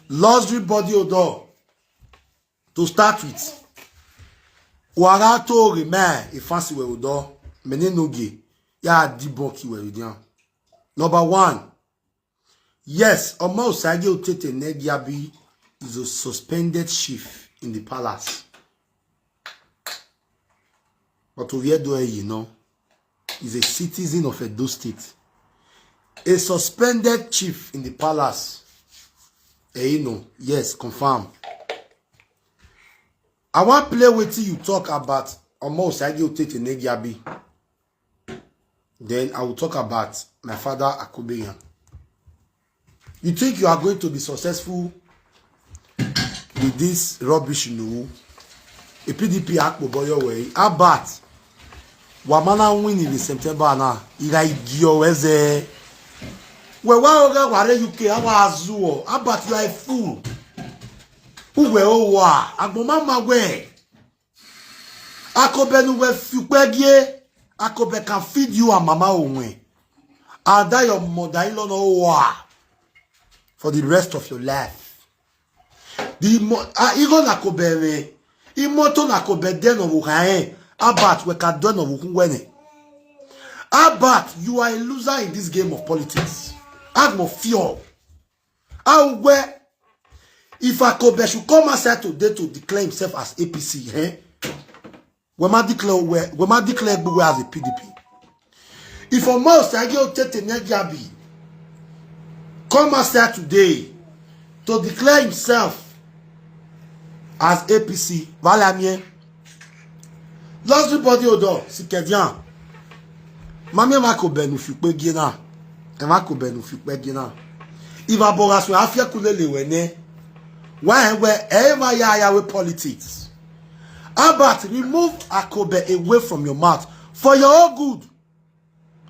luxury body odor. To start with, Wortoworto remain a fancy we odor. Enogie, ya debunki we dian. Number one, yes, Obazee Enogie is a suspended chief in the palace. But you know, is a citizen of Edo State. A suspended chief in the palace. You know, yes, confirm. I want to play with you talk about Obazee Enogie. Then I will talk about my father Akobeghian. You think you are going to be successful with this rubbish, you know? A PDP Akobeghian way. About Wamana win in September now. Iraigio weze. Wewa ware UK awa azuo. About you are a fool. Uwe owa. Agbomama we. Akobenu we fukwegie. Akobe can feed you and mama onwe. And that your mother-in-law no for the rest of your life. The even Akobe imoto Akobe den of Ukae. Abat we can do no Ukwene. Abat, you are a loser in this game of politics. Agmo fear. Where if Akobe should come outside today to declare himself as APC, we might declare Buwe as a PDP. If Obazee Enogie come outside today to declare himself as APC, Valamien, luxury body odor, Sikedian, Mami Akobe no fukwe gina, Akobe no fukwe gina. If Aboras we afia kulele wene, wherever ya with politics. But remove Akobe away from your mouth for your own good.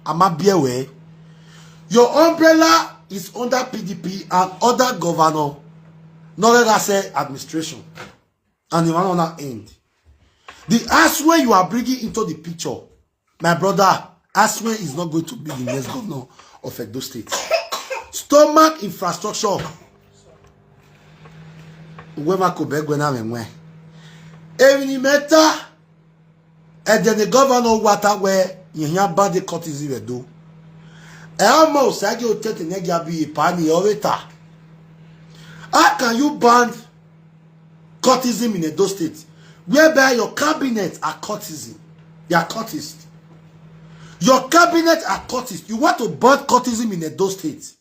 Ama Biewe. Your umbrella is under PDP and other governor, not let us say administration. And you want to end. The Aswe you are bringing into the picture, my brother, Aswe is not going to be the next governor of Edo State. Stomach infrastructure. Wema Akobe gwena menwe. Even meta, and then the governor water where you hear bad the courtesy we do. Obazee Enogie be a pani orator. How can you ban courtesim in Edo State, whereby your cabinet are courtesim? They are courtesy. Your cabinet are courtesy. You want to ban courtesim in Edo State?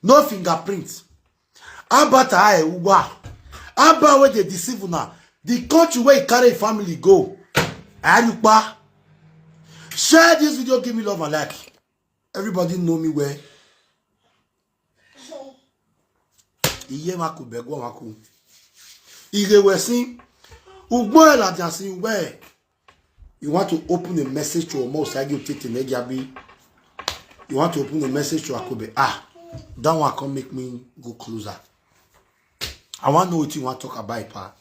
No fingerprints. Abata uwa. Aba where they deceive now. The country where you carry a family go. Ayupa. Share this video, give me love and like. Everybody know me where. Iye maku begwa maku. Ige wesin. Ugbo la jansin where. You want to open a message to Obazee Enogie. You want to open a message to Akobe. That one can make me go closer. I want to know what you want to talk about, pa.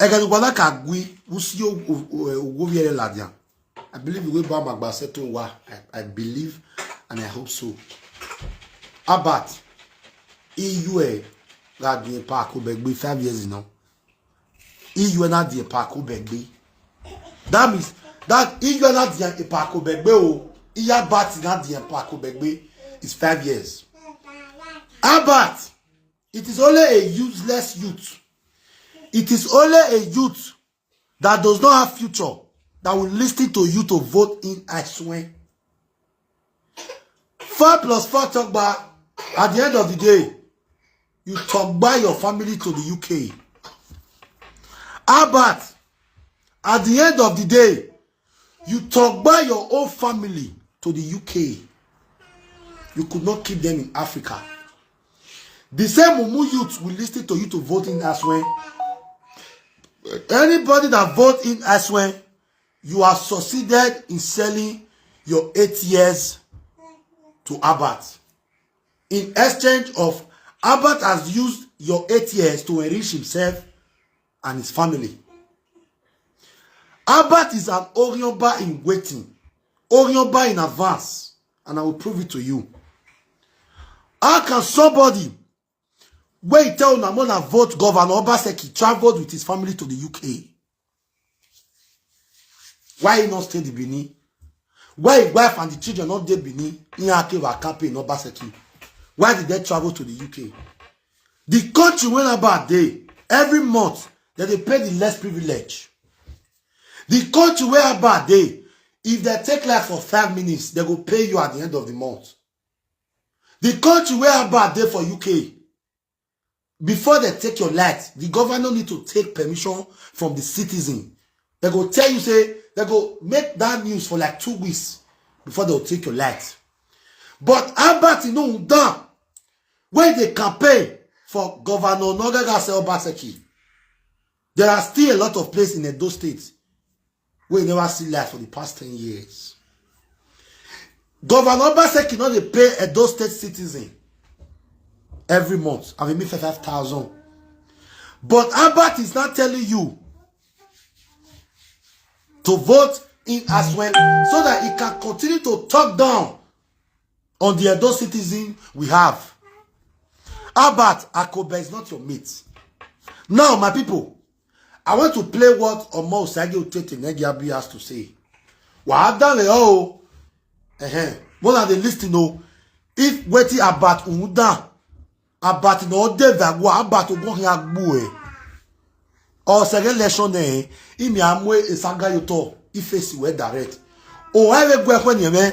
I believe we will back settle. I believe and I hope so. About EU got the park 5 years now. EU not the park. That means that EU not the park oh, iya bat not the park is 5 years. About it is only a useless youth. It is only a youth that does not have future that will listen to you to vote in, I swear. 4 + 4 talk by, at the end of the day, you talk by your family to the UK. But at the end of the day, you talk by your own family to the UK. You could not keep them in Africa. The same Mumu youth will listen to you to vote in as well. Anybody that vote in as well, you are succeeded in selling your 8 years to Abat. In exchange of, Abat has used your 8 years to enrich himself and his family. Abat is an Orionba in waiting. Orionba in advance. And I will prove it to you. How can somebody Where he tell Namona vote Governor Obazee traveled with his family to the UK. Why he not stay the Benin? Why his wife and the children not there Benin? In campaign Obazee. Why did they travel to the UK? The country went about day every month that they pay the less privilege. The country went about day if they take life for 5 minutes, they will pay you at the end of the month. The country went about day for UK. Before they take your light, the governor need to take permission from the citizen. They go tell you, say, they go make that news for like 2 weeks before they will take your light. But how about you know done when they campaign for Governor Obazee? There are still a lot of places in Edo State where you never see light for the past 10 years. Governor Obazee cannot pay Edo State citizen every month. I mean, 5,000. But Albert is not telling you to vote in as well so that he can continue to talk down on the Edo citizen we have. Albert, Akobeghian is not your mate. Now, my people, I want to play what Enogie has to say. More than the listening, if waiting about Uda, about no devagua, about Ogohiagbu, or second lesson, imi amwe isanga yoto, ifesi we direct. O have a when you may.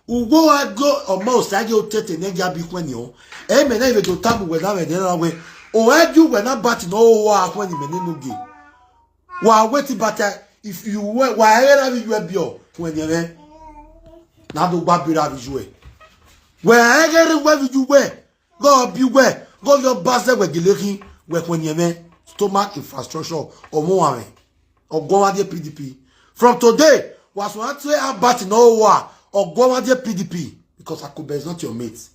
Ugo I go or most I go tete Enogie when you, may never to tabu when I'm a way. O had you when I'm batting all when you may Enogie. While waiting, but if you were, why ever you were bio when you may. Now do babira visual. Wherever you were, go beware, go your buzzer where you when you may stomach infrastructure or more or go at the PDP. From today, was one say about no war or go at the PDP because Akobeghian is not your mate.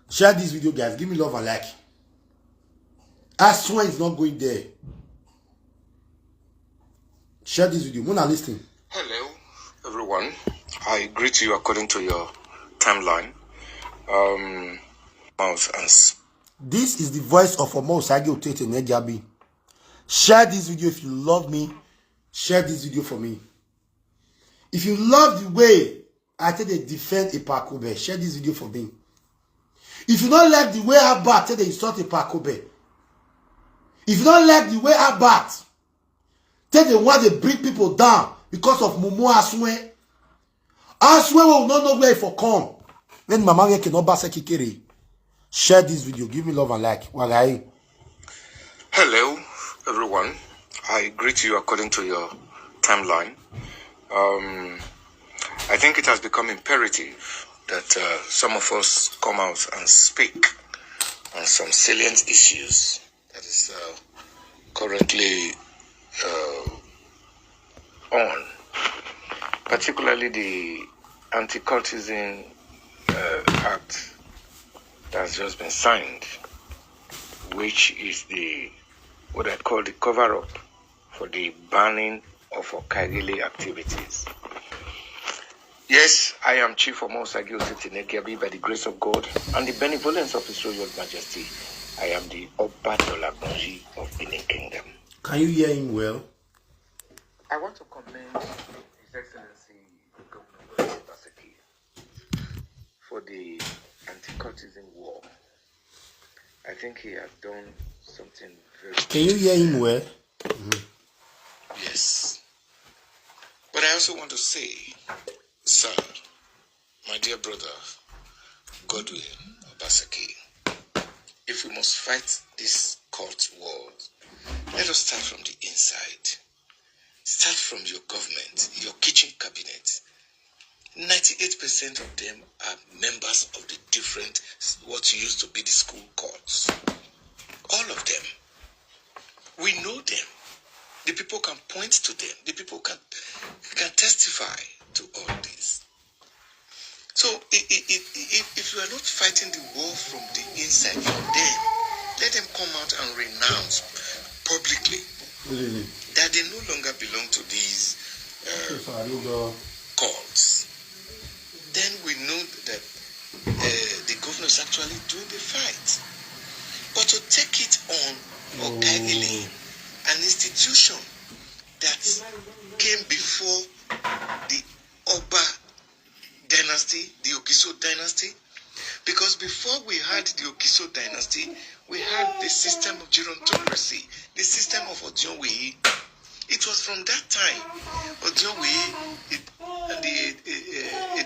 Share this video, guys. Give me love and like. I swear it's not going there. Share this video. Mona listening. Hello, everyone. I greet you according to your timeline. This is the voice of Obazee Enogie. Share this video if you love me. Share this video for me. If you love the way I take they defend a Akobeghian, share this video for me. If you don't like the way I bat, take they insult a Akobeghian. If you don't like the way I bat, take they want to bring people down because of Mumu Aswe. Aswe will not know where for come. When Mama cannot Obazee kikere. Share this video. Give me love and like. Hello, everyone. I greet you according to your timeline. I think it has become imperative that some of us come out and speak on some salient issues that is currently on, particularly the anti-cultism act that has just been signed, which is what I call the cover-up for the banning of Okagile activities. Yes, I am Chief Obazee Enogie by the grace of God and the benevolence of His Royal Majesty. I am the Obazee of Benin Kingdom. Can you hear him well? I want to commend His Excellency Governor Obazee for the anti-cultism war. I think he has done something very good. Can you hear him well? Yes. But I also want to say, sir, my dear brother, Godwin Obazee, if we must fight this cult war, let us start from the inside. Start from your government, your kitchen cabinet. 98% of them are members of the different, what used to be the school courts. All of them. We know them. The people can point to them. The people can testify to all this. So if you are not fighting the war from the inside from them, let them come out and renounce publicly that they no longer belong to these cults. Then we know that the governor was actually doing the fight. But to take it on Okagili, an institution that came before the Oba dynasty, the Ogiso dynasty, because before we had the Ogiso dynasty, we had the system of gerontocracy, the system of Odionwe. It was from that time, Odionwe, the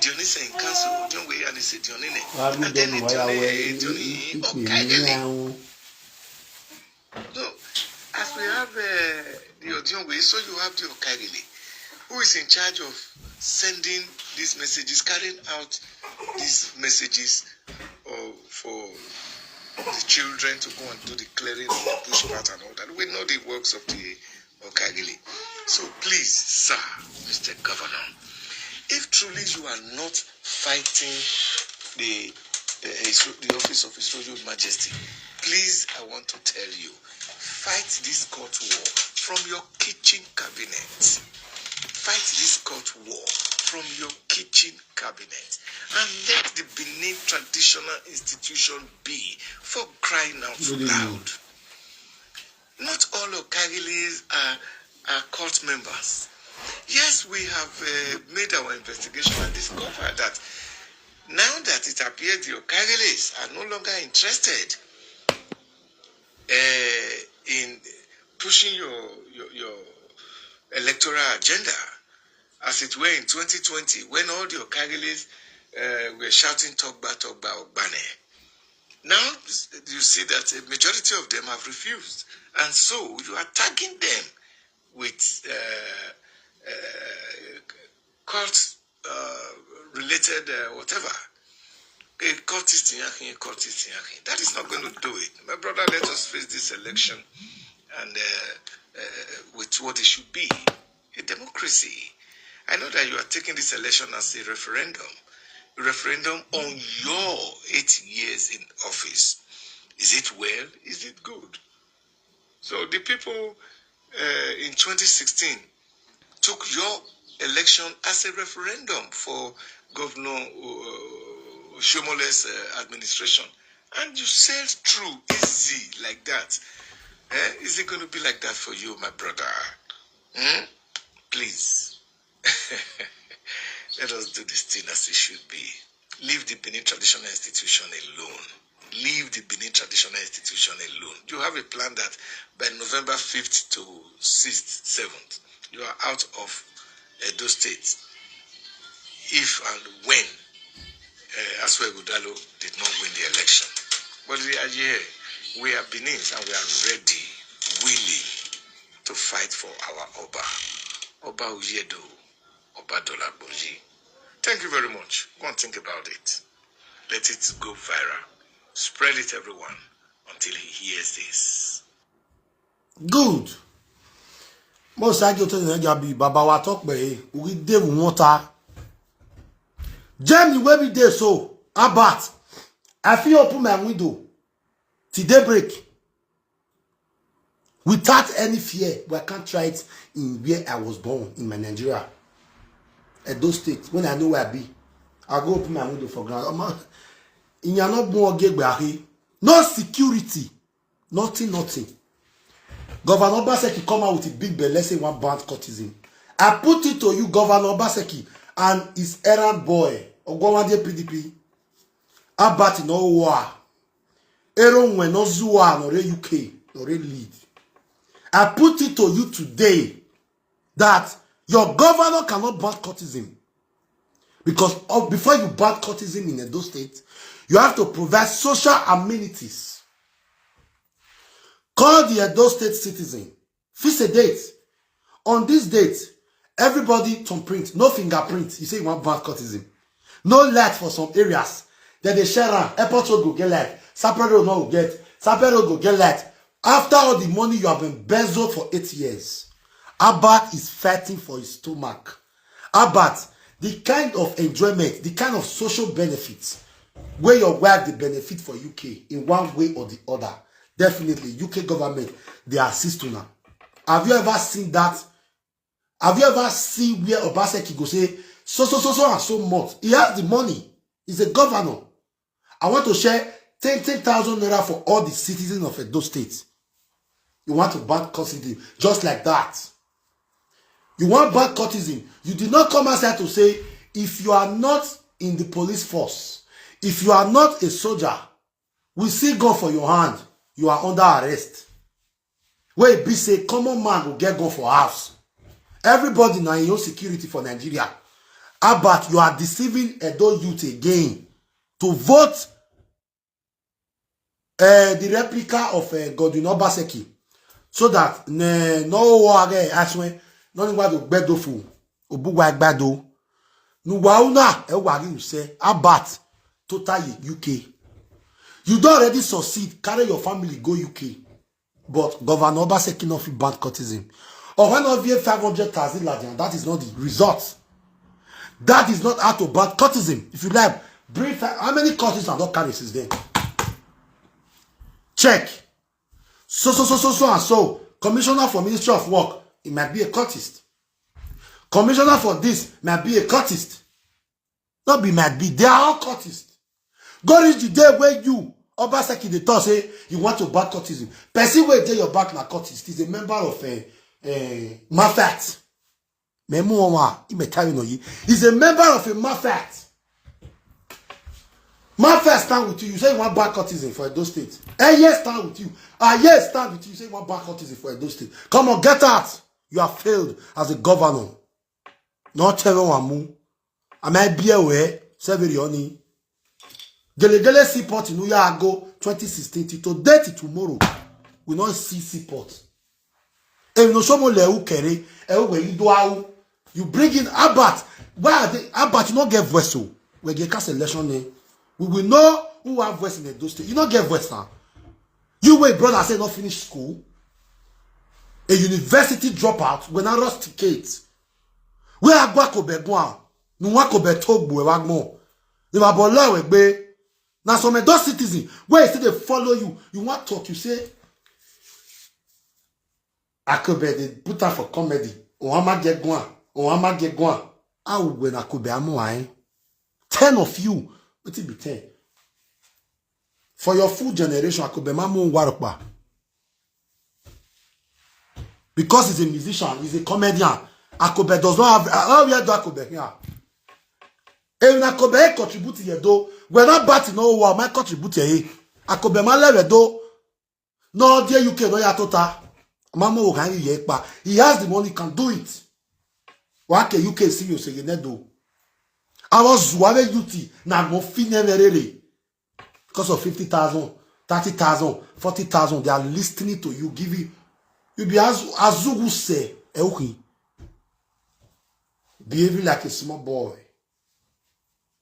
Dionysian council, Odionwe and the Dionine, and then Dionysian Okagili. So, as we have the Odionwe, so you have the Okagili, who is in charge of sending these messages, carrying out these messages for the children to go and do the clearing of the bush part and all that. We know the works of the Okagili. So please, sir, Mr. Governor, if truly you are not fighting the office of His Royal Majesty, please, I want to tell you, fight this court war from your kitchen cabinet. Fight this court war from your kitchen cabinet and let the Benin traditional institution be, for crying out loud. Not all Okagilis are court members. Yes, we have made our investigation and discovered that now that it appears the Okagilis are no longer interested in pushing your electoral agenda, as it were in 2020, when all the Okagilis were shouting Togba, Ogbane. Now you see that a majority of them have refused. And so you are tagging them with cult-related whatever. A cultist in Yakin, a cultist in Yakin. That is not going to do it. My brother, let us face this election and with what it should be, a democracy. I know that you are taking this election as a referendum on your 8 years in office. Is it well? Is it good? So the people in 2016 took your election as a referendum for Governor Shomole's administration. And you sailed through easy like that. Is it going to be like that for you, my brother? Please. Let us do this thing as it should be. Leave the Benin Traditional Institution alone. Leave the Benin Traditional Institution alone. You have a plan that by November 5th to 6th, 7th, you are out of Edo State. If and when Aswe Gudalo did not win the election. But we are here. We are Benin and we are ready, willing to fight for our Oba. Oba Uyedo, Oba Dolagboji. Thank you very much. Go and think about it. Let it go viral. Spread it, everyone, until he hears this. Good. Most likely to the Baba wa talk be we dey water. Jamie where be there so about I feel open my window till daybreak without any fear, but I can't try it in where I was born in my Nigeria. At those states, when I know where I be, I go open my window for ground. No security, nothing. Governor Obaseki come out with a big bill, let's say one band courtesan. I put it to you, Governor Obaseki and his errand boy, Ogwawande PDP. Abati no war. Aaron when no Zua, no UK, no lead. I put it to you today that your governor cannot ban courtesan. Because before you ban courtesan in Edo State, you have to provide social amenities. Call the Edo State citizen. Fix a date. On this date, everybody thumbprint, no fingerprint. You say you want ban courtesan. No light for some areas. Then they share around. Airport road go get light. Sapere road no go get. Sapere road go get light. After all the money you have been embezzled for 8 years, Abat is fighting for his stomach. Abat, the kind of enjoyment, the kind of social benefits where your wife they benefit for UK in one way or the other, definitely UK government they assist you now. Have you ever seen that? Have you ever seen where Obaseki go say so and so much? He has the money. He's a governor. I want to share 10,000 naira for all the citizens of those states. You want to ban cultism just like that. You want ban cultism. You did not come outside to say, if you are not in the police force, if you are not a soldier, we see gun for your hand, you are under arrest. Where it be say, common man will get gun for house. Everybody now in your security for Nigeria. But you are deceiving Edo youth again to vote the replica of Godwin Obazee, so that no war again aswe no ni wa do gbedo fu obugwa gbado nu wa una e wa ri say abat total UK. You don't already succeed, carry your family go UK, but Governor Obazee not fit ban cultism. Or when of you 500,000 Ladian, that is not the result. That is not how to ban cultism. If you like, bring how many cultists are not carried since then? Check. So. Commissioner for Ministry of Work, it might be a cultist. Commissioner for this might be a cultist. Not be might be. They are all cultists. Go reach the day where you, Obazee, the talk say you want to ban cultism. Person where day your back na cultist is a member of Mafat. He's a member of a Mafat. Mafat stand with you. You say you want ban cultism for those states. Yes, stand with you. Yes, stand with you. You say you want ban cultism for those states. Come on, get out. You have failed as a governor. Not everyone. I might be aware. Severioni. Gelegele seaport in Uyago 2016 to date tomorrow. We not see seaport. And no somo leu kere. You bring in Abat. Why are they? Abat, you not get vessel. We get cast election name. We will know who have voice in those states. You not get voice now. You wait, brother, say not finish school. A university dropout when I rusticate. Where I go Akobeghian, no Akobeghian we wag more. They were bola we be. Now some of those citizens where instead they follow you, you want to talk, you say Akobeghian they put out for comedy. Ohama how when Akobeghian 10 of you. Let it be 10. For your full generation, Akobeghian Warokpa. Because he's a musician, he's a comedian. Akobeghian does not have. How we do Akobeghian? And Akobeghian contribute here though. We're not batting no war. My contribute here. Akobeghian level though. No, dear UK, no yatota. Mama will hang you yekpa. He has the money, can do it. What UK serious again do? I was Zuave duty na mo finerere because of 50,000, 30,000, 40,000. They are listening to you, give you be as Azugu say, behaving like a small boy.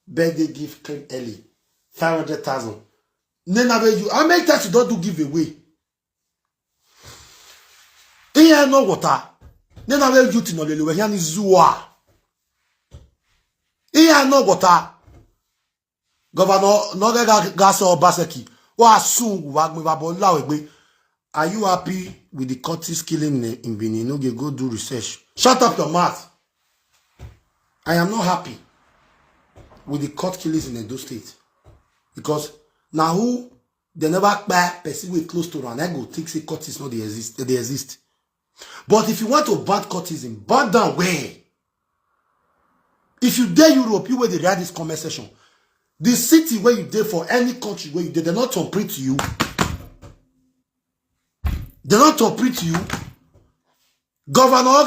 Birthday gift came early, 500,000. You how many times you don't do giveaway? Here no water. Never you to no lele here ni zua. Here no water. Governor no gas Obazee. Wa soon wag me babola we. Are you happy with the cultist killing in Benin? Enogie, go do research. Shut up your mouth. I am not happy with the cult killings in Edo State. Because now who they never buy person with close to an ego think say cultists no they exist. But if you want to ban cultism, ban down where? If you dare Europe, you where they read this comment section. The city where you dare for any country where you dare, they're not to to you. They're not to to you. Governor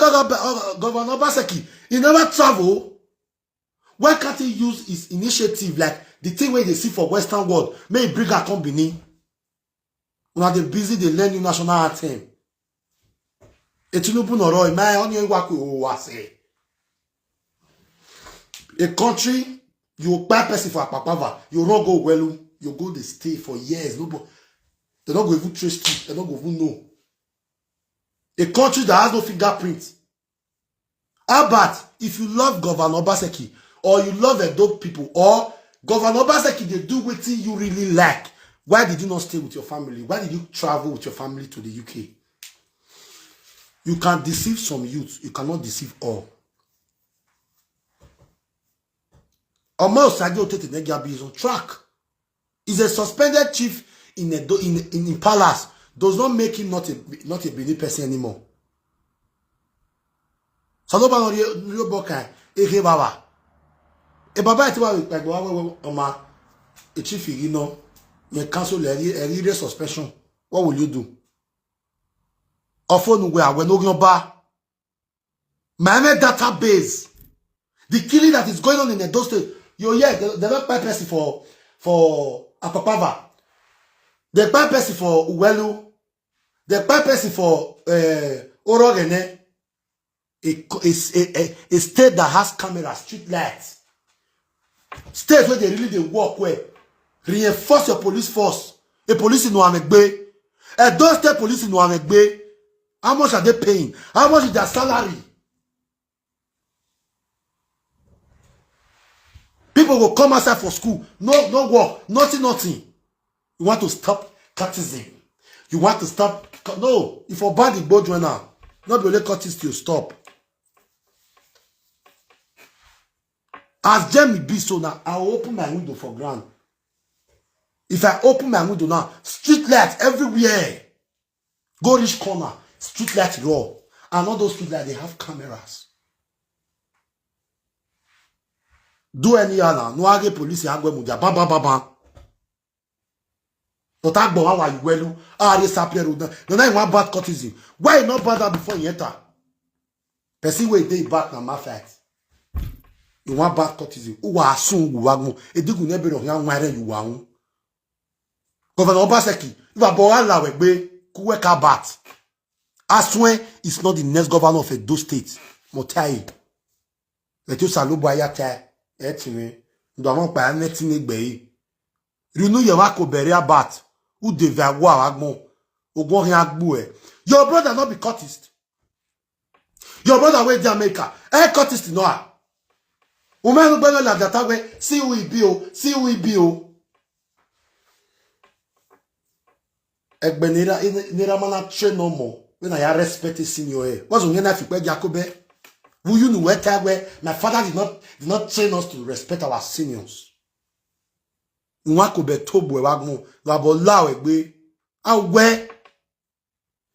Obazee, he never travel. Why can't he use his initiative like the thing where they see for Western world? May he bring a company. Now they're busy, they learn new national anthem. A country, you buy person for a papava, you don't go well, you go to stay for years. Nobody, they don't go even trace you, they don't go even know. A country that has no fingerprint. How about if you love Governor Obazee or you love Edo people or Governor Obazee, they do what you really like. Why did you not stay with your family? Why did you travel with your family to the UK? You can deceive some youth. You cannot deceive all. Almost I don't take the Enogie is on track. Is a suspended chief in palace does not make him not a Benin person anymore. So no ban real boka eke baba. E baba iti wa oma a chief you know, you cancel a suspension. What will you do? Ofo nu we no ba. My database. The killing that is going on in those states. They're not buy person for Akopava. They buy person for Uwelu. They buy person for Orogene. A state that has cameras, street lights. States where they really work where. Reinforce your police force. A police in Wamegbe. And those state police in Wamegbe. How much are they paying? How much is their salary? People will come outside for school. No work. Nothing. You want to stop courtesan. You want to stop. No. If you ban the board now, not be only courtesan to stop. As Jamie be so now, I will open my window for ground. If I open my window now, street lights everywhere. Go reach corner. Street lights raw. And all those street lights, they have cameras. Do any other. No age police agwe mudia. Bam. But agbo wa you welu. Are sapieru. No na one bad courtesy. Why not bad that before you enter? Person wey dey back na ma fight. You want bad courtesy. Who wa asun wu wagmo. Edigun ne bere yan nware you wa hun. Governor Obazee, if a boy la wegbe kuwe ka bat. Aswen is not the next governor of Edo State. Motai. Let you salubo ayata. Etime. Ndwamon pa netin egbe yi. Rinu ye wa ko bere abat. Who devait avoir agbon. Ogon rien agbo e. Your brother not be courtist. Your brother wey dey America. Courtist no a. O me no gbelo la data we see who he be o. See who he be o. Egbe nira mana train no more. When I respect senior e. What's on na fi pe Jacobe? Will you know where my father did not train us to respect our seniors? Nwakobe tobo wagmo labo lawe gbe and where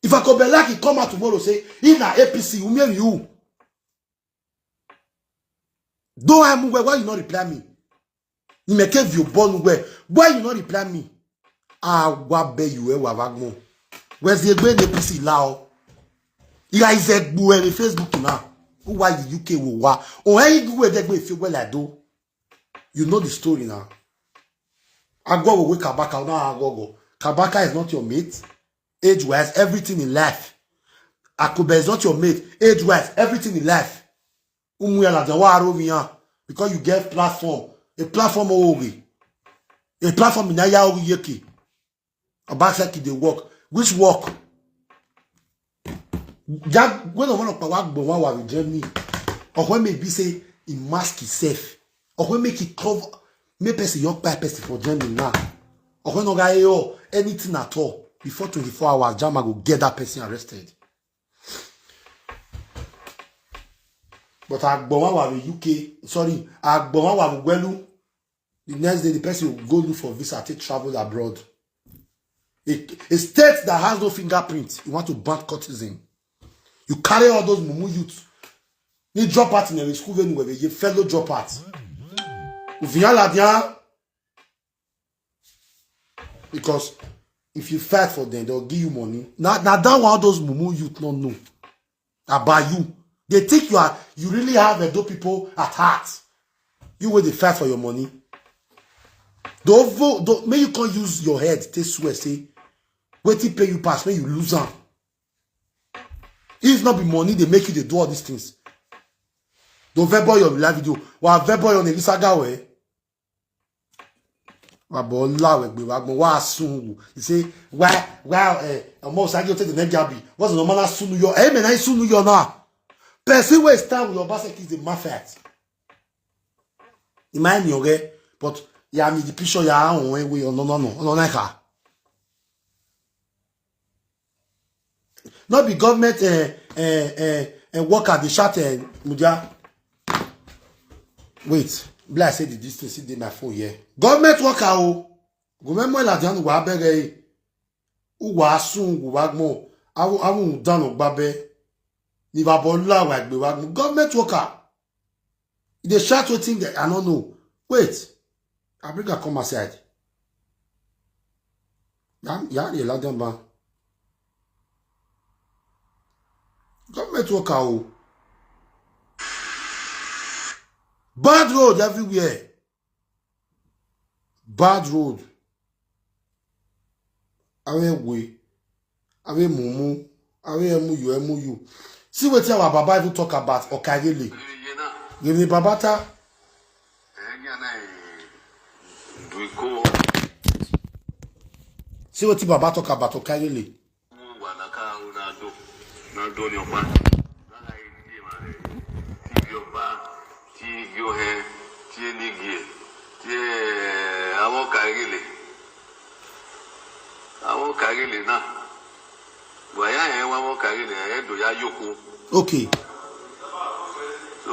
if Akobe like he come out tomorrow say in na APC umie you do I move why you not reply me you make you born why you not reply me wa be you wa wagmo where's the egbe APC lao you guys egbu e Facebook now why the UK will wa o hey go we dey feel well like do you know the story now. Agwo will wake Kabaka now. Agwo. Kabaka is not your mate. Age-wise, everything in life. Akobe is not your mate. Age-wise, everything in life. Because you get platform. A platform owi. A platform in Aya owi yeki. Obazee they work. Which work? When I want to power go with Germany, or when maybe say he mask himself, or when make it cover. Me person young person for Germany now. Or when no guy anything at all before 24 hours, Jama go get that person arrested. But Agbowa wa UK, sorry, Agbowa wa Welu. The next day the person will go look for visa to travel abroad. A state that has no fingerprint, you want to ban courtesan. You carry all those mumu youths. You drop out in a school when you fellow drop out. Because if you fight for them, they'll give you money. Now that one those mumu youth don't know about you. They think you really have Edo people at heart. You will they fight for your money. Don't vote. May you can't use your head. They swear say, wait till pay you pass. May you lose them. If not be money, they make you they do all these things. Don't verbal your live video. Well, verbal on the saga way. You say, almost I get the negabi. What's the normal soon you? Hey, man, I soon you now. Person waste time with your basket is the mafia. Remind me, okay? But yeah, me the picture ya on way no. Not be government worker the shot Mudia. Wait. Bless say the distance in my phone here. Government worker oh. Go memo la dianu wa bere u wa sun go wa gbon awun dan ogbabe ni babo la wa gbe wa government worker. They shout to think that I don't know. Wait. Africa come aside. Yeah, you like them ban. Government worker. Oh. Bad road everywhere. Bad road. Awe we. Awe mumu. Awe emu. See what our Baba even talk about Okagele. Give me Babata. See what Baba talk about Okagele. Okay. So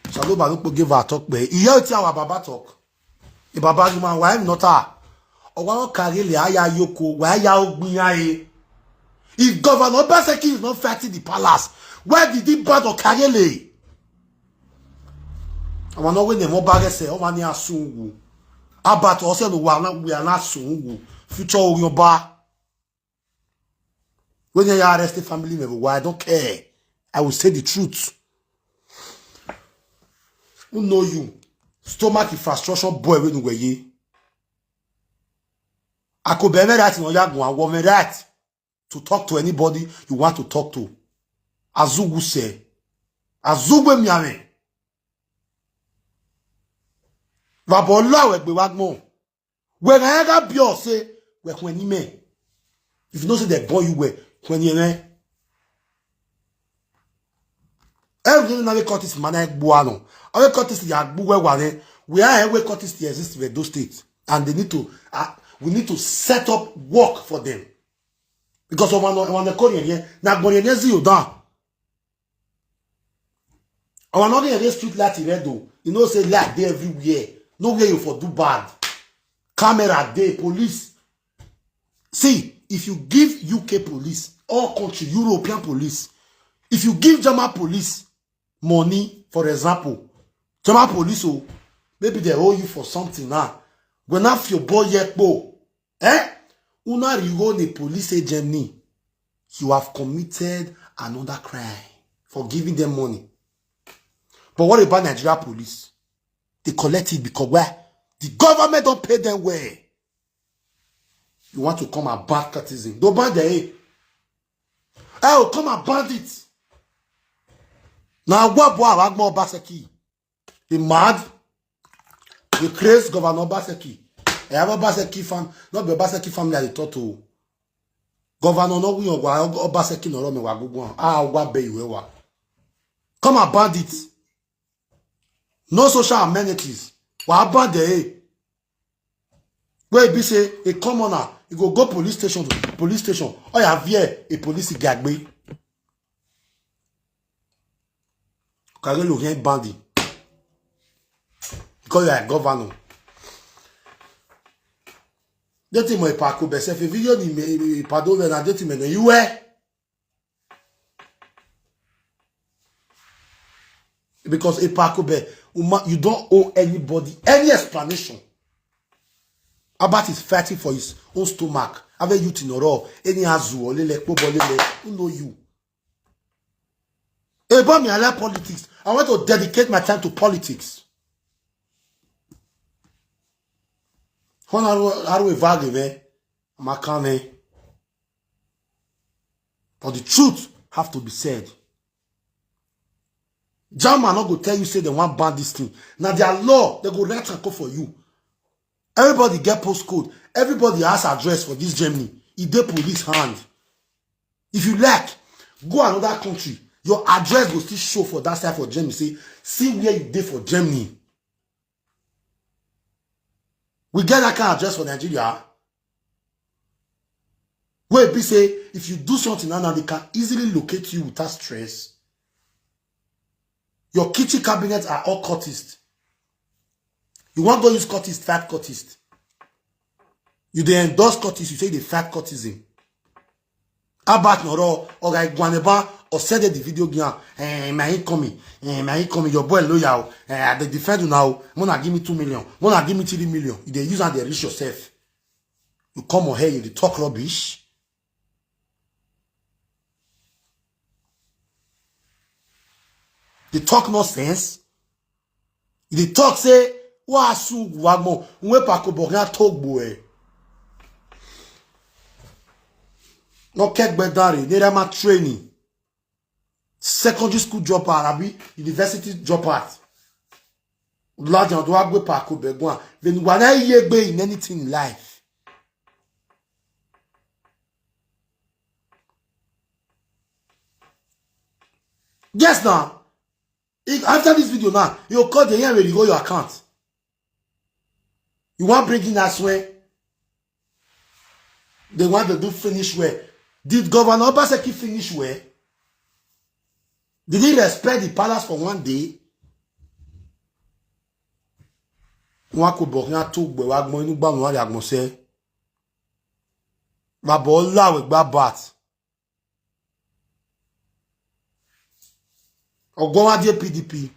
Shaloba don't give her talk be. You hear our Baba talk. The Baba man why not her? Or one Kagele aya yoko why ya ogbin. If Governor Obazee is not fighting the palace, where did he bad Okagele? I want to win the mobile say, oh, many are soon. About also, we are not soon. Future your bar. When you are arrested family member, why I don't care. I will say the truth. Who know you? Stomach infrastructure boy when you were ye. Akobeghian right in Oyagun, woman right to talk to anybody you want to talk to. Azugu say. Azugwe miame. Vabola we be wagmo. When I got bio say we when you me. If you know say the boy you were when you me. Everything na we cut this man like buano. We cut this ya bu we wane. We are we cut this exist in those states and they need to we need to set up work for them. Because of one the Korean here na Korean you down. Our not in street light redo. You know say light there everywhere. Nowhere you for do bad. Camera day, police. See, if you give UK police, all country, European police, if you give German police money, for example, German police, oh, maybe they owe you for something now. When have your boy yet go, una you own a police agent, you have committed another crime for giving them money. But what about Nigeria police? They collect it because where? The government don't pay them well. You want to come and ban courtesan. Don't ban the oh, come and ban it. Now what boy Agmo Obazee? They mad. They crazy Governor Obazee. I have Obazee fam, not the Obazee family I thought to. Governor no we Obazee no me wagugu. What be you wa. Come and ban it. No social amenities. What about the where be say a commoner, you go police station to police station. Or you have here a police gagbe. Kage lo rien bandi. Because you are a governor. Deti mo ipako be se fe video ni me pado ve na deti me no you because ipako be you don't owe anybody any explanation about his fighting for his own stomach. Have you in oro any azu or lele who know you? About me, I like politics. I want to dedicate my time to politics. But the truth have to be said. German not go tell you say they want ban this thing. Now their law, they go write and call for you. Everybody get postcode. Everybody has address for this Germany. If they police hand. If you like, go another country. Your address will still show for that side for Germany. Say, see where you did for Germany. We get that kind of address for Nigeria. Where be say, if you do something now, they can easily locate you without stress. Your kitchen cabinets are all cultists. You want to go use cultist, fat cultist. You they endorse cultists, you say they fat cultism. About Noro or like Guaneba or said the video game, my incoming, your boy loyal, they defend you now. Mona give me 2 million, Mona give me 3 million. You they use and they reach yourself. You come on here, you they talk rubbish. They talk nonsense. They talk say, wa su wagmo, unwe pa Akobeghian talk boy. No kek bedari, they are my training. Secondary school dropout, Arabi, university dropout. Lord, you don't go pa Akobeghian. Then when I hear in anything in life. Yes, now. After this video now, you'll call the year where you go your account. You want to bring in that way. They want to do finish where. Did Governor Obazee finish where? Did he respect the palace for one day? Akobeghian took the wagmo inu gba mo agmo se. Baba ola we gba bat. Ogowade PDP.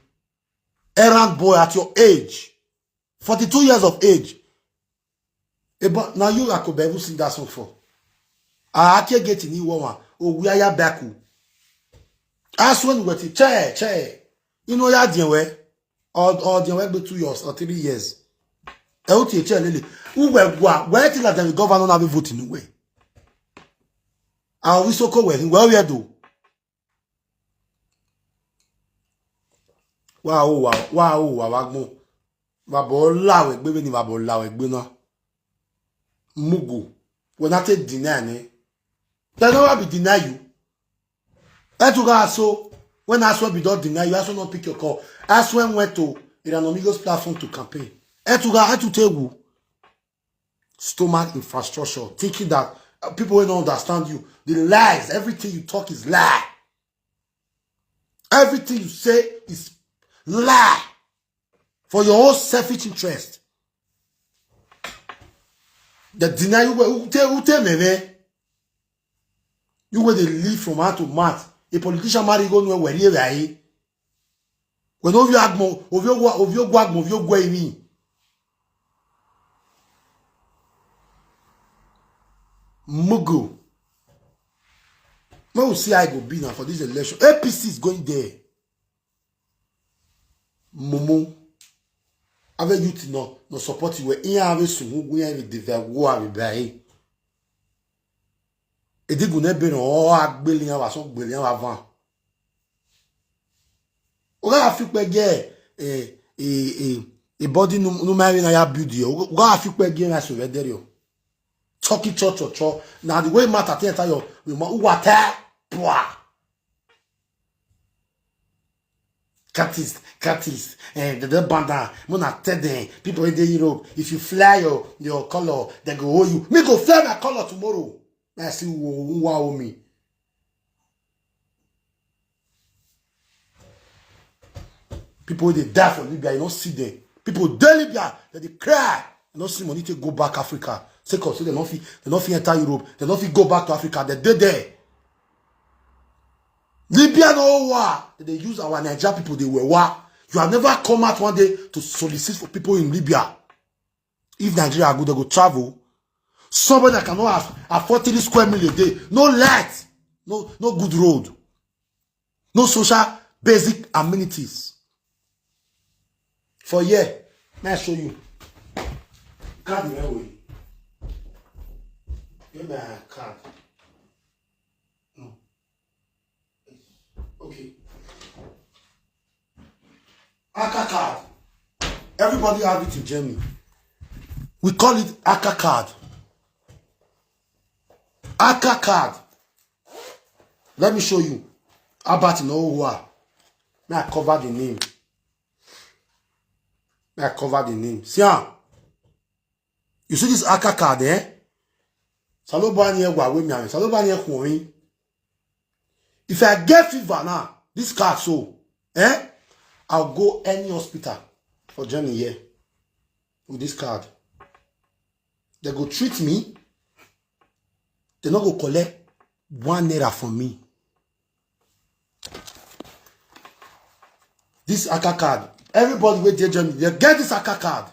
Errand boy at your age. 42 years of age. But now you Akobeghian sing that song for. I can't get in woman. Oh, we are back. As when we were chair. You know, ya dinwe. Or dinwe be 2 years or 3 years. LT chair lily. Who were where till that the governor have voting away. And we so call where we do. Wow, wagmo. Babo lawe gbe ni babo lawe gbe na. Mugu. When I take deny they never be deny you. That you guys so when I swear be don't deny you, also not pick your call. I swear went to Enonie's platform to campaign. And to guys to tell you stomach infrastructure, thinking that people will not understand you. The lies, everything you talk is lie. Everything you say is lie for your own selfish interest. The deny you who tell me. You where they live from hand to mouth. A politician marry go nowhere where you are. When of you agmo, of your guagmo, of your guay. Mugu. When we see I go be now for this election, APC is going there. Momo. Avec you no support you. In avec sumu, we have develop war with bay. Et dit gouné ben oh agbelian wa son gbelian avant. Oga afikpe ge body no marry na ya build you. Oga afikpe ge na so there yo. Talking cho. Now the way matter enter your water. Captives, the banda, mona tede, people in the Europe. If you fly your color, they go hold you. Me go fly my color tomorrow. I see who wow me. People they die for Libya, you don't see them. People die Libya, they cry. You don't see money to go back Africa. Say they don't feel enter Europe. They don't feel go back to Africa. They dead there. Libya no war. They use our Nigeria people. They were war. You have never come out one day to solicit for people in Libya. If Nigeria are good, they go travel. Somebody that cannot afford 3 square meal a day. No light. No good road. No social basic amenities. For yeah, may I show you? Card the way. Give me a card. No. Okay. Aka card. Everybody have it in Germany. We call it Aka card. Aka card. Let me show you. About in Owa. May I cover the name. May I cover the name. See how? You see this Aka card, eh? If I get fever now, this card so, eh? I'll go any hospital for journey here with this card. They go treat me. They not go collect 1 naira from me. This ACA card. Everybody with their journey, they get this ACA card.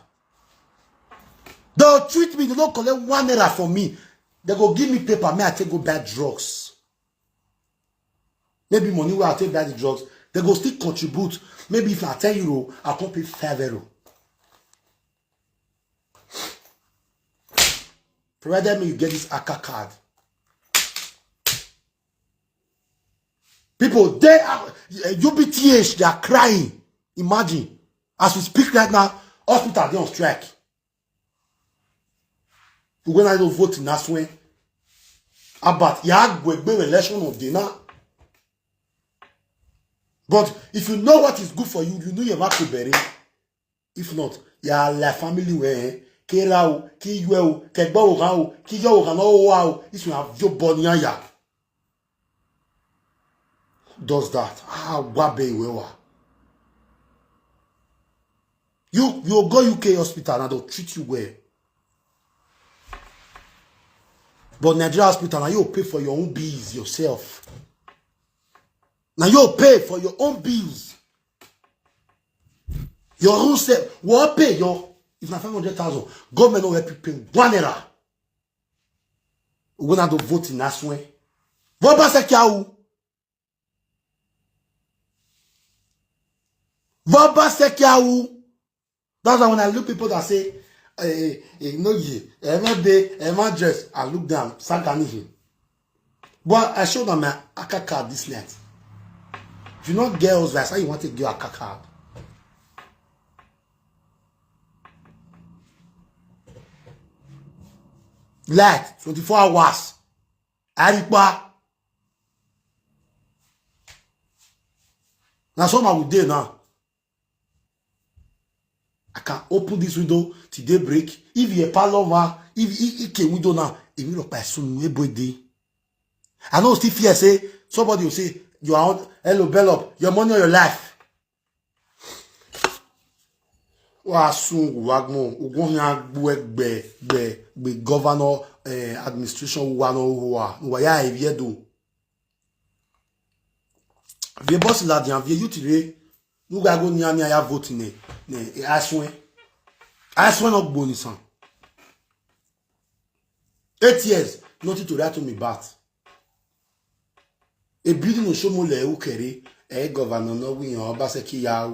They'll treat me. They don't collect 1 naira from me. They go give me paper. May I take go buy drugs. Maybe money where I take buy the drugs. They go still contribute. Maybe if I 10 euro, I can pay 5 euro. Provided me you get this ACA card. People, they are UBTH, they are crying. Imagine, as we speak right now, hospital they on strike. When I don't vote in that way, about election of dinner. But if you know what is good for you, you know you have to bury. If not, you are la family where Kerao, Ki Yuel, Kegbo, Ki Yo, wow, this will have your body. Does that? Wabe wewa. You go UK hospital and they'll treat you well. But Nigeria hospital, now you pay for your own bills yourself. Now you pay for your own bills. Your own self. What pay your, if not 500,000, government will help you pay 1 naira. We're going to vote in that way. What about Sekiaou? What that's why when I look people that say, Enogie, dress, I look down, Sankanihi. But I showed them my ACA card this night. If you not girls, that's how you want to get ACA card. Light, 24 hours. Aripa. Now some I would do now. I can open this window till daybreak. If you a parlor, if you window now, it will look by soon. I know still fear say somebody will say you are on hello bell your money or your life. Wa soon wagmo ugon ya be governor administration wa no ya evie do. Vie boss la dia vie you tire nous ga go ni ya vote ne aswen not bonisan 8 years nothing to write to me back. A building no show mo le u kere governor no wi yan Obazee ya.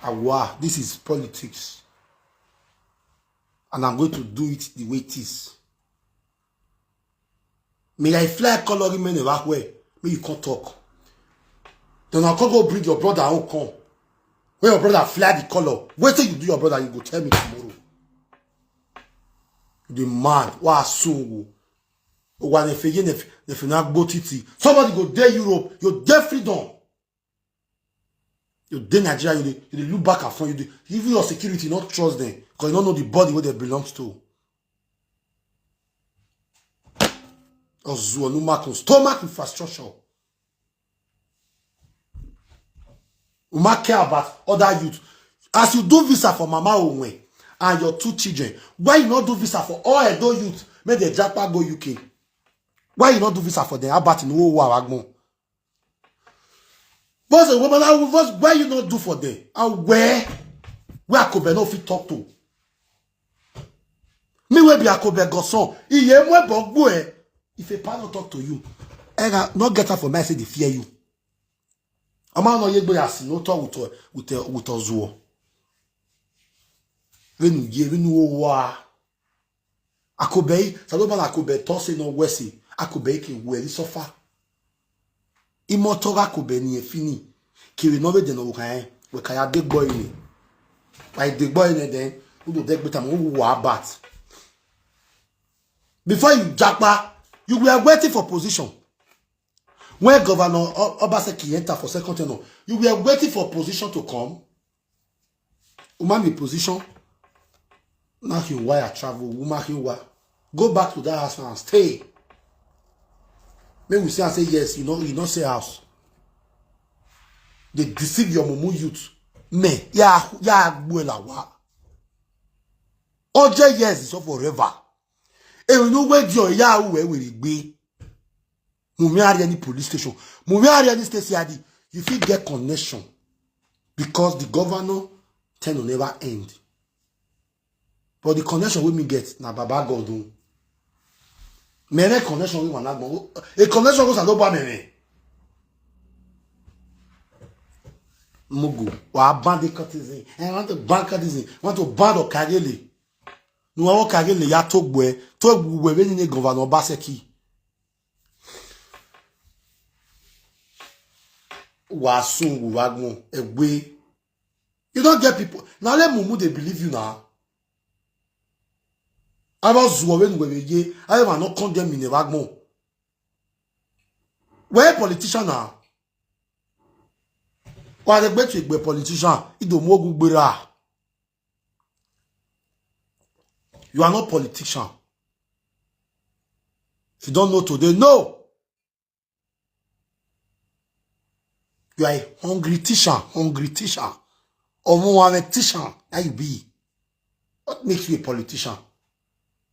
Wow, this is politics. And I'm going to do it the way it is. May I fly coloring men in that way? May you can't talk. Then I can't go bring your brother home come. When your brother fly the color, wait till you do your brother, you go tell me tomorrow. The man, wow, so when if you not go titi, somebody go there Europe, you're there freedom. You dey Nigeria, you look back and front, even your security, not trust them, because you don't know the body where they belong to. Stomach infrastructure. You might care about other youth. As you do visa for Mama Onwe and your 2 children, why you not do visa for all adult youth? Make the Japan go UK. Why you not do visa for them? How about in Wagmo? Why you not do for them? And where Akobeghian no fit talk to? Me we be Akobeghian. If a partner talk to you, not get up for me, I say they fear you. I'm not no talk with Ozuo. When you Akobeghian, Akobeghian toss no wesi. Akobeghian where suffer. Immortal Akobeghian fini. Ki we no be de no kan we kaya big boy ni. Why big boy ni then we do take better mo wa bat. Before you japa, you were waiting for position. When Governor Obazee enter for second tenure, you were waiting for position to come. Woman be position. Now you wire travel, woman you wire. Go back to that house and stay. Maybe we say and say yes, you know say house. They deceive your mumu youth. Me, ya buela wa. Oje years is up forever. And you know where your ya where will it be? Mumi any police station. Mumi any station. You feel get connection. Because the governor tend to never end. But the connection we me get na Baba God do. Many connection we want go. A connection goes and no ba me. Mugu. Wa ban the courtesan. I want to ban courtesan. Want to ban the Kagele. No wa Kagele ya togbo we ni governor Obaseki. Wa sungu wa gbon egbe. You don't get people. Now let Mumu they believe you now. I was when we I have not condemn in the wagmo. Where politician now? Why the bet with politician? It don't mogu bera. You are not politician. If you don't know today, no. You are a hungry teacher. Or more a teacher. That you be. What makes you a politician?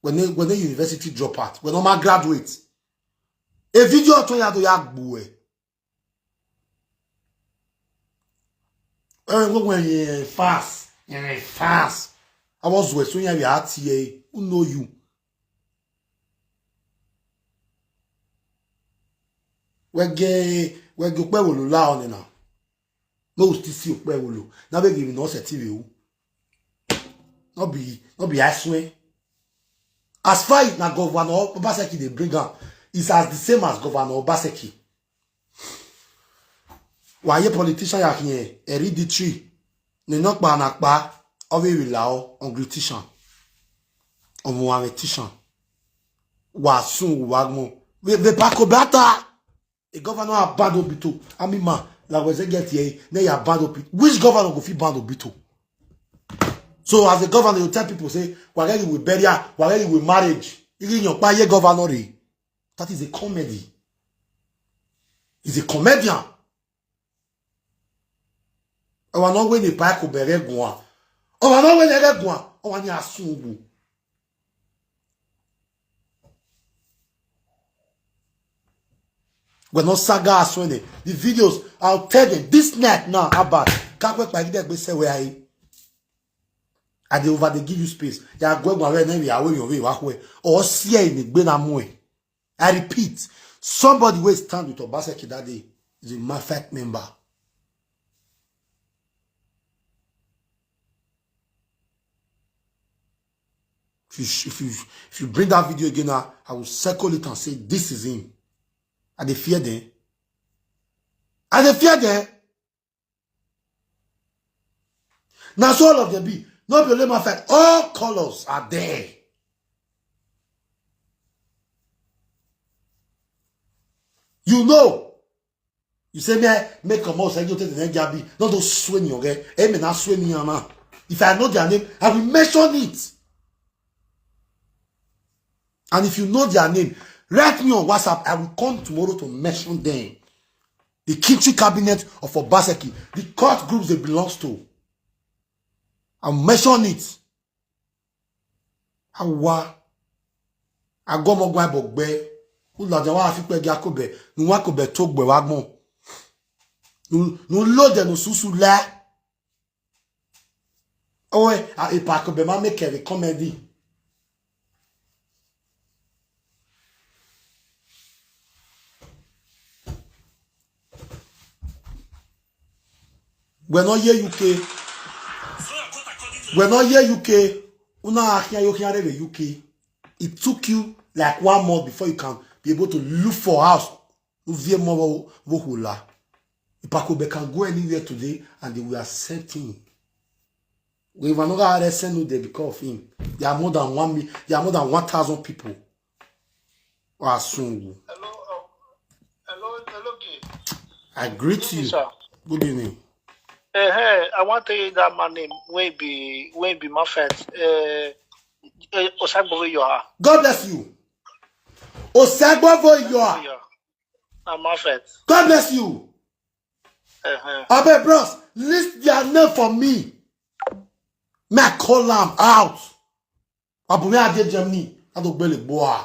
When they university drop out, when no man graduate, a video to ya do yak buwe. When you fast. I was with when you have RTA. Who know you? We go pe wolo la on now. No still see pe wolo. Now be giving us a TV. Not be aswe. As far as na Governor Obaseki they bring up, it's as the same as Governor Obaseki. Why a politician yak here, hereditary, ne not ba nakba, ove wilao, hungry teacher, or Mohammed teacher. Wasun wagmo. We pakobata. A governor a bad obito. I mean man, la was get here, ne ya bad obito. Which governor go fit bad obito? So as a governor, you tell people, say, we're ready with burial, we're ready with marriage. Your governor. That is a comedy. He's a comedian. I want not win the park of Beregua. Oh, I know when they go. Oh, I need a subu. We're not saga as well. The videos, I'll tell them this night now about. Can't work by the say where I. And they give you space. They are going away, then we are away. Or see in the Benamwe. I repeat, somebody who stand with Obaseki that day is a perfect member. If you bring that video again, I will circle it and say this is him. And they fear them. Now so all of them be. No problem, fact. All colors are there. You know. You say, make a mouse, I go to the Jabi. Not those swing, okay? Amen, not swing me, man. If I know their name, I will mention it. And if you know their name, write me on WhatsApp. I will come tomorrow to mention them. The kitchen cabinet of Obaseki, the court groups they belong to. I'll mention it. I go mo gba bogbe. U la ja wa fi pe gi Akobe. Nu wa Akobe to gbe wa gbon. Nu lo de no susu la. Oh, e pa Akobe ma make a comedy. We're not here UK. We're not here UK. Una the UK. It took you like 1 month before you can be able to look for a house. If Akobe can go anywhere today and they will accept him. We have another RSN there because of him. There are more than 1 million. There are more than 1,000 people. Hello, I greet you. sir. Good evening. Hey, I want to hear that my name. Will be my friend. Osagbo you are. God bless you. Osagbo you are. I'm my friend. God bless you. Abeg, bros, list their name for me. May I call them out? Abu me ade Germany. I don't believe boy.